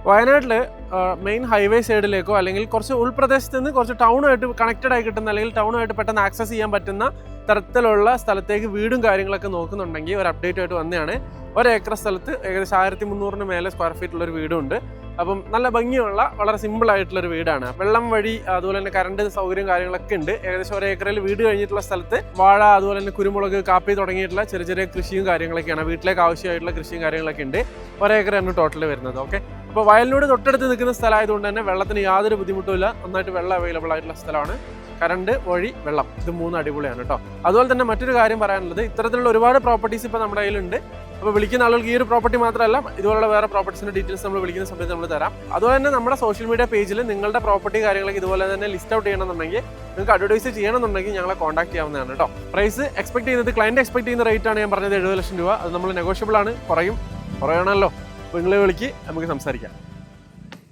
വയനാട്ടിൽ main highway സൈഡിലേക്കോ അല്ലെങ്കിൽ കുറച്ച് ഉൾപ്രദേശത്ത് നിന്ന് കുറച്ച് ടൗണുമായിട്ട് കണക്റ്റഡ് ആയി കിട്ടുന്ന അല്ലെങ്കിൽ ടൗണുമായിട്ട് പെട്ടെന്ന് ആക്സസ് ചെയ്യാൻ പറ്റുന്ന തരത്തിലുള്ള സ്ഥലത്തേക്ക് വീടും കാര്യങ്ങളൊക്കെ നോക്കുന്നുണ്ടെങ്കിൽ ഒരു അപ്ഡേറ്റ് ആയിട്ട് വന്നതാണ്. 1 ഏക്കർ സ്ഥലത്ത് ഏകദേശം 1300 മേലെ സ്ക്വയർ ഫീറ്റ് ഉള്ളൊരു വീടുണ്ട്. അപ്പം നല്ല ഭംഗിയുള്ള വളരെ സിമ്പിൾ ആയിട്ടുള്ളൊരു വീടാണ്. വെള്ളം വഴി അതുപോലെ തന്നെ കറണ്ട് സൗകര്യം കാര്യങ്ങളൊക്കെ ഉണ്ട്. ഏകദേശം 1 ഏക്കറിൽ വീട് കഴിഞ്ഞിട്ടുള്ള സ്ഥലത്ത് വാഴ അതുപോലെ തന്നെ കുരുമുളക്, കാപ്പി തുടങ്ങിയിട്ടുള്ള ചെറിയ ചെറിയ കൃഷിയും കാര്യങ്ങളൊക്കെയാണ്. വീട്ടിലേക്ക് ആവശ്യമായിട്ടുള്ള കൃഷിയും കാര്യങ്ങളൊക്കെ ഉണ്ട്. 1 ഏക്കറാണ് ടോട്ടൽ വരുന്നത്. ഓക്കെ, അപ്പോൾ വയലിനോട് തൊട്ടടുത്ത് നിൽക്കുന്ന സ്ഥലമായതുകൊണ്ട് തന്നെ വെള്ളത്തിന് യാതൊരു ബുദ്ധിമുട്ടുമില്ല. നന്നായിട്ട് വെള്ളം അവൈലബിൾ ആയിട്ടുള്ള സ്ഥലമാണ്. കറണ്ട്, വഴി, വെള്ളം, ഇത് 3 അടിപൊളിയാണ് കേട്ടോ. അതുപോലെ തന്നെ മറ്റൊരു കാര്യം പറയാനുള്ളത്, ഇത്തരത്തിലുള്ള ഒരുപാട് പ്രോപ്പർട്ടീസ് ഇപ്പോൾ നമ്മുടെ കയ്യിലുണ്ട്. അപ്പോൾ വിളിക്കുന്ന ആളുകൾക്ക് ഈ ഒരു പ്രോപ്പർട്ടി മാത്രമല്ല, ഇതുപോലുള്ള വേറെ പ്രോപ്പർട്ടീസിന്റെ ഡീറ്റെയിൽസ് നമ്മൾ വിളിക്കുന്ന സമയത്ത് നമ്മൾ തരാം. അതുപോലെ തന്നെ നമ്മുടെ സോഷ്യൽ മീഡിയ പേജിൽ നിങ്ങളുടെ പ്രോപ്പർട്ടി കാര്യങ്ങളൊക്കെ ഇതുപോലെ തന്നെ ലിസ്റ്റ് ഔട്ട് ചെയ്യണമെന്നുണ്ടെങ്കിൽ, നിങ്ങൾക്ക് അഡ്വർടൈസ് ചെയ്യണമെന്നുണ്ടെങ്കിൽ ഞങ്ങളെ കോൺടാക്ട് ചെയ്യാവുന്നതാണ് കേട്ടോ. പ്രൈസ് എക്സ്പെക്ട് ചെയ്യുന്നത്, ക്ലയന്റ് എക്സ്പെക്ട് ചെയ്യുന്ന റേറ്റ് ആണ് ഞാൻ പറഞ്ഞത്, 70 ലക്ഷം രൂപ. അത് നമ്മൾ നെഗോഷ്യബിൾ ആണ്, കുറയണമല്ലോ. അപ്പോൾ നിങ്ങൾ വിളിക്ക്, നമുക്ക് സംസാരിക്കാം.